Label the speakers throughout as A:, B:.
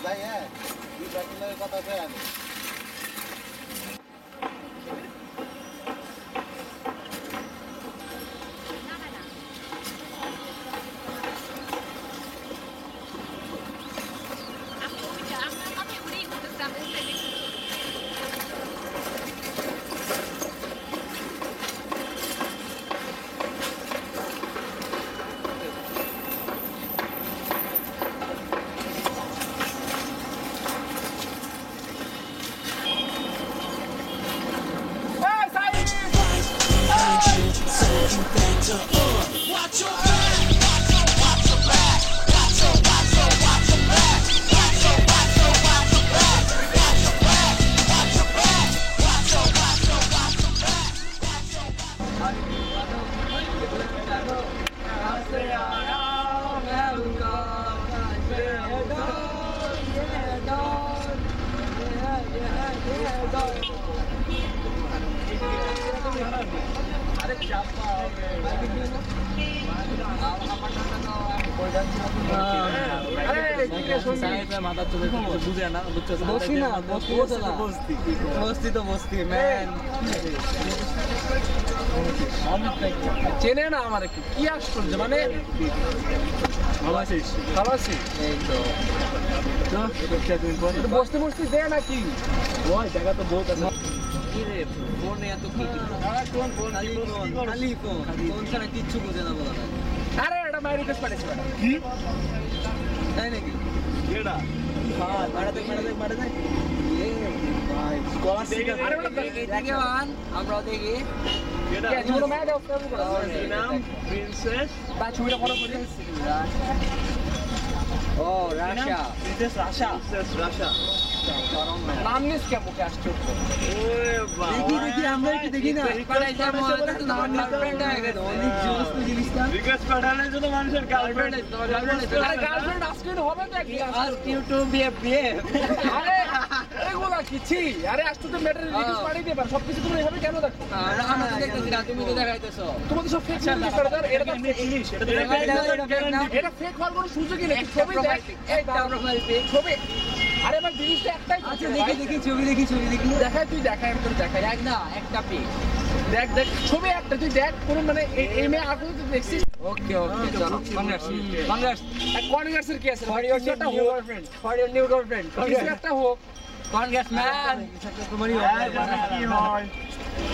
A: যাই হ্যাঁ কথা বলে চেনে না আমার কি আশ্চর্য মানে বসতে বসতে দেয় নাকি জায়গা তো বহুত আছে কিচ্ছু বোঝে না বলা আরে এটা মায়ের রিকোয়েস্ট পাঠিয়েছে কি তাই নাকি এটা আমরা দেখি ও রাশা রাশা নাম নিস কে মুখে আসছে দেখি আমরা একটু দেখি না রিকোয়েস্ট পাঠানোর জন্য মানুষের গার্লফ্রেন্ড গার্লফ্রেন্ড আজকে হবে নাকি আজকে ইউটিউব বিয়ে আরে এগুলা কিছি আরে আজকে তো ম্যাটার রিকোয়েস্ট পাঠিয়ে দেবা সবকিছু তুমি এভাবে কেন দেখো আমরা তো দেখতেছি না তুমি তো দেখাইতেছো তোমাদের সব ফেক রিকোয়েস্ট এটা তো ইংলিশ এটা ফেক হওয়ার কোনো সুযোগই নেই ছবি দেখ একটা প্রোফাইল পিক ছবি আরে আমার জিনিসটা একটাই আচ্ছা দেখি ছবি দেখি দেখাই তুই দেখাই আমি তোর দেখাই দেখ না একটা পিক দেখ ছবি একটা তুই দেখ কোন মানে এই মেয়ে আগে তুই দেখছিস ওকে চলো কনগ্রেটস এর কি আছে ফর ইওর নিউ গার্লফ্রেন্ড কিছু একটা হোক কনগ্রেটস ম্যান তোমারই কি হয়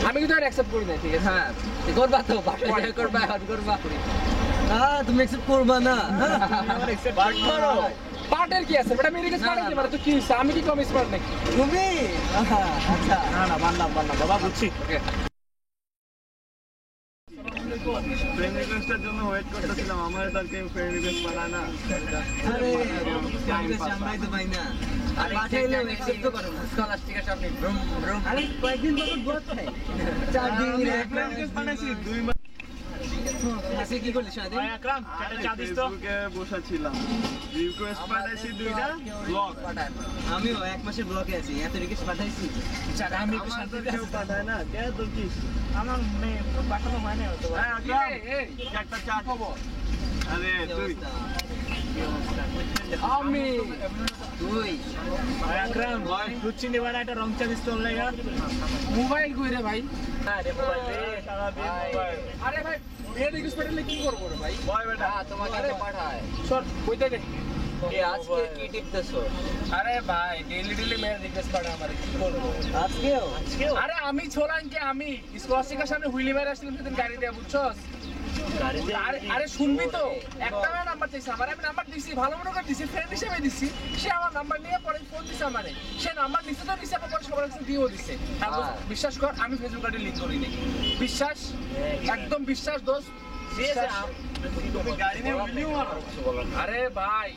A: আমি কিন্তু আর অ্যাকসেপ্ট করি না ঠিক আছে হ্যাঁ করবা তো করবা তুমি অ্যাকসেপ্ট করবা না আমার অ্যাকসেপ্ট করো পার্টের কি আছে বেটা মেরে কাছে পাঠাইতে পারে তো কি হইছে আমি কি কম স্মার্ট নাকি তুমি আচ্ছা না মানলাম বাবা বুঝছি ওকে ফ্রেন্ড রিকোয়েস্টের জন্য ওয়েট করতেছিলাম আমার তো কেউ ফ্রেন্ড রিকোয়েস্ট পাঠায় না আরে আমরাই তো পাই না আর পাঠাইলে অ্যাকসেপ্ট করো না স্কলাস্টিকের সামনে ব্রুম আরে কয়েকদিন ধরে গোট খাই 4 দিন রিকোয়েস্ট পাঠাইছি 2 মাস আজকে কি করলি শাদি ভাই আকরাম চা দিস তো ফেসবুকে বসাছিলাম রিকোয়েস্ট পাঠাইছি দুইটা ব্লগ আমিও এক মাসের ব্লগে আছি এত রিকোয়েস্ট পাঠাইছি চার আমি কি শান্তি দেও পাঠায় না কে তোর কি আমার মেয়ে পাঠানো হয় না তো ভাই আকরাম একটা চা খাবো আরে তুই আমি তুই ভাই আকরাম ভাই লুচি নেবানা একটা রং চা দিস তো লাগা মোবাইল কই রে ভাই আরে মোবাইল রে টাকা দে মোবাইল আরে ভাই এই রিকোয়েস্ট পাঠালে কি করব রে ভাই ভাই বেটা তোমাকে কে পাঠায় সর কইতে দে এ আজকে কি টিপতেছো আরে ভাই ডেইলি মেল রিকোয়েস্ট পাঠা আমারে কি করব আজকেও আরে আমি ছোলান কি আমি স্কোয়াশিকার সামনে হুইলি মার আসছিলাম সেদিন গাড়ি দিয়ে বুঝছস আরে শুনবি তো একটা নাম্বার দিছি আমার আমি নাম্বার দিছি ভালো মনে করে দিছি ফ্রেন্ড হিসেবে দিছি সে আমার নাম্বার নিয়ে পরে ফোন দিছে আমারে সে নাম্বার দিছে তো দিছে পরে সবার কাছে দিও দিছে বিশ্বাস কর আমি ফেসবুক আইডি লিংক করি নাই বিশ্বাস একদম বিশ্বাস দোস্ত তুমি গাড়ি নিয়ে ভিডিও মারো আরে ভাই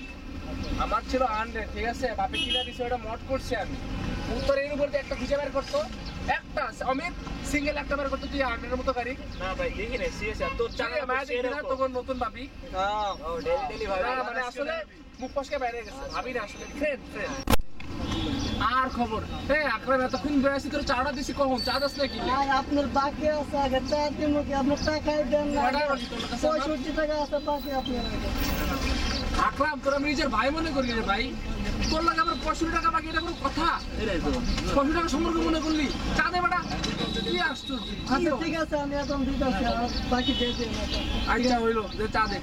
A: আমার ছিল 100 ঠিক আছে বাপে কিনা দিছে ওটা মড করছি আমি উত্তর এর উপর একটা খুঁজে বের করতো একটা অমিত সিঙ্গেল একটা বের করতে তুই 100 এর মতো গাড়ি না ভাই দেখি না সিরিয়াস তোর চাকা মায়া দেখি না তখন নতুন ভাবি হ্যাঁ ও ডেলি ভাই মানে আসলে মুখ ফসকে বাইরে গেছে ভাবি না আসলে ফ্রেন্ড আর খবর এই আকরাম এতক্ষণ বেরাসি তোর চাটা দিছি কখন চা দাস নাকি আর আপনার বাকি আছে আগে চা দিমু কি আপনার টাকাই দেন না 65 টাকা আছে বাকি আপনার আকরাম তোরা নিজের ভাই মনে করি রে ভাই তোর লাগে আমার 65 টাকা বাকি, এটা কোনো কথা? 65 টাকা সম্পর্কে মনে করলি? চা দে বেটা। কি আশ্চর্য।
B: আচ্ছা ঠিক আছে, আমি এখন দিতেছি, আর বাকি দিয়ে দিন।
A: আচ্ছা হইলো, দে চা দে।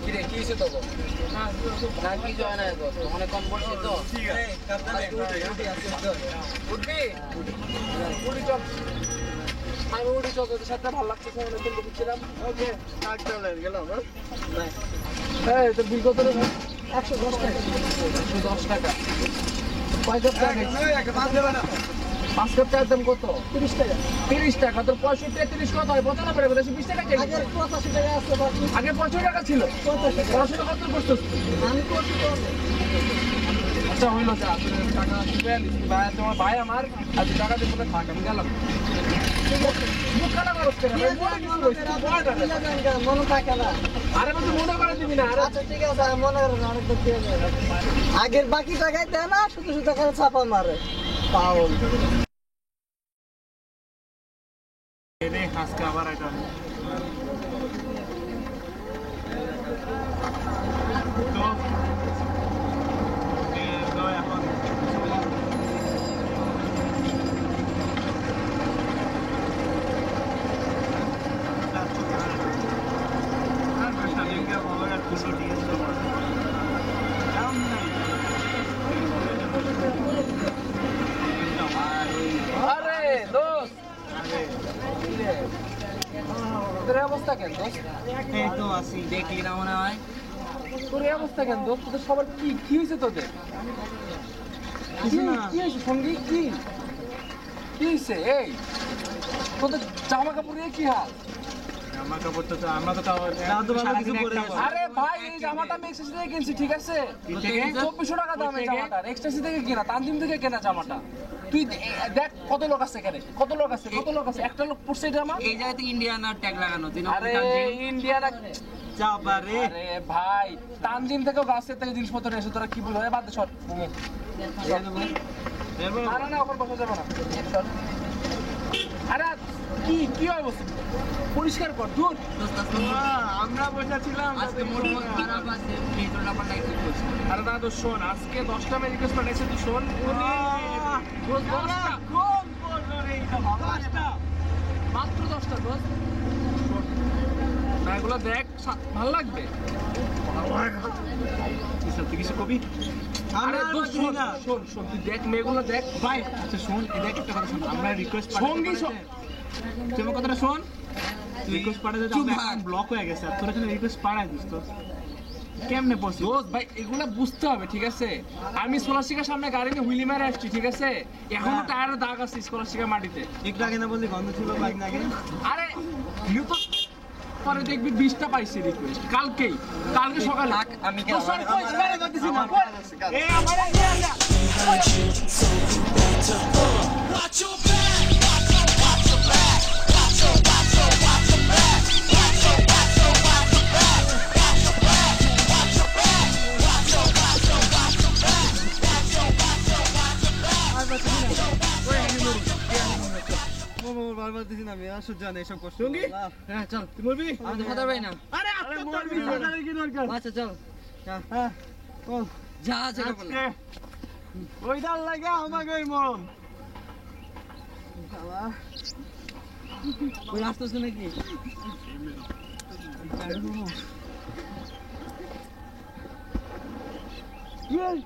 A: কি রে, কি হইছে তো?
B: না কি জয় না তো, অনেক কম বলছি তো।
A: ঠিক আছে। উঠবি? উঠি চল। আমি উঠি চল, তোদের সাথে ভালো লাগছে, অনেকদিন দেখছিলাম। ওকে, চলে গেলাম। এই তোর বিল কত রে ভাই?
B: 110 টাকা।
A: 110 টাকা। কয় কাপ চা খাইছিস? 5 কাপ চায়ের দাম কত?
B: 30 টাকা।
A: 30 টাকা। তোর 65 30 কত হয়? 95 করে 20 টাকা চাই।
B: আগে 85 টাকা আছে বাকি।
A: আগে 85 টাকা ছিল।
B: 85 টাকা।
A: পড়াশোনা কত করছিস?
B: আমি করছি তো।
A: আচ্ছা হইলো, যা তুই টাকা দিবে ভাই, তোমার ভাই আমার আজ টাকা দিয়ে মনে থাক, আমি গেলাম। মুখ কাটা করছ কেন ভাই?
B: মনে থাকে না।
A: আরে তুই মনে করে দিবি না। আরে
B: আচ্ছা ঠিক আছে, আমি মনে করেন অনেক তো দিয়ে দেব। আগের বাকি টাকাই দেয় না, শুধু শুধু টাকা ছাপা মারে পাউল।
A: রে আজকে আবার এটা তো এখন আরে দোস্ত, তোর অবস্থা কেন দোস্ত?
B: এই তো আসি, দেখলি না মনে হয়?
A: তোর অবস্থা কেন দোস্ত? তোদের সবার কি কি হয়েছে তোদের? কি হয়েছে সঙ্গী? কি কি হয়েছে? এই তোদের জামা কাপড় নিয়ে কি হাল?
C: জামা কাপড় তো আমরা তো
A: আরে ভাই, এই জামাটা আমি এক্সট্রা থেকে কিনছি, ঠিক আছে? 2400 টাকা দাম এই জামাটার। এক্সট্রা থেকে কেনা, তানজিম থেকে কেনা জামাটা। তুই দেখ কত লোক আছে এখানে, কত লোক আছে, কত লোক আছে। একটা লোক পড়ছে এই জামা।
B: এই জায়গাতে ইন্ডিয়ানার ট্যাগ লাগানো, তুই না?
A: আরে ইন্ডিয়ান
C: চাপারে
A: আরে ভাই, তানজিম থেকেও গাছের থেকে জিনিসপত্র নিয়ে এসে তোরা কি বলবো? বাদ দে, সর। না না, ওপর বসা যাবে না। সর। আরে কি কি হয় বলছি? পরিষ্কার কর, দূর।
C: আমরা বসেছিলাম
B: আজকে মোট খারাপ আছে, পেট্রোল নাম্বারটা একটু করছি।
A: আরে দাদা শোন, আজকে 10টা মে রিকোয়েস্ট পাঠাইছে, তুই শোন। রোজ 10টা,
C: কোন বললো রে এটা ভালোবাসা
A: মাত্র 10টা রোজ। না এগুলো দেখ, ভালো লাগবে।
C: সত্যি কিছু কবি
A: আরে
C: আমরা
A: দোস্ত
C: শোন না
A: শোন শোন, তুই দেখ মেয়েগুলো দেখ
C: ভাই। আচ্ছা শোন, এই দেখ একটা কথা শোন, আমরা রিকোয়েস্ট
A: সঙ্গী শোন।
C: তুই আমার কথাটা শোন।
A: তুই
C: রিকোয়েস্ট পাঠাতে
A: চুপ
C: তো
A: থাক।
C: ব্লক হয়ে গেছে, আর তোরা যদি রিকোয়েস্ট পাঠাই দিস তো কেমনে পসিবল?
A: দোস্ত ভাই, এগুলা বুঝতে হবে, ঠিক আছে? আমি স্কলারশিপের সামনে গাড়ি নিয়ে হুইলি মারে আসছি, ঠিক আছে? এখনো টায়ারের দাগ আছে স্কলারশিপের মাটিতে।
C: একটু আগে না বললি গন্ধ ছিল বাইক না আগে?
A: আরে নিউ তো পরে দেখবি 20টা পাইছে রিকোয়েস্ট কালকেই, কালকে সকালে।
B: আমি
A: দোস্ত, আমি কই বের করতেছি না, কই?
C: এই আমার
D: Watch your back, watch your back, watch your back, watch your back, watch your back, watch your back, watch your back, watch your back, watch your back, watch your back, watch your back, watch your back.
C: আমি আর সহ্য না এসব কষ্ট।
A: সঙ্গী?
B: হ্যাঁ চল,
A: তুই বলবি?
B: আমি তো ফাদার ভাই না।
A: আরে আরে বলবি না, কি দরকার?
B: আচ্ছা চল,
C: হ্যাঁ বল।
B: যা আছে বলে।
C: আজকে ওইটার লাগে আমাকে ওই মরণ।
B: ওই আসতেছে নাকি?
C: এই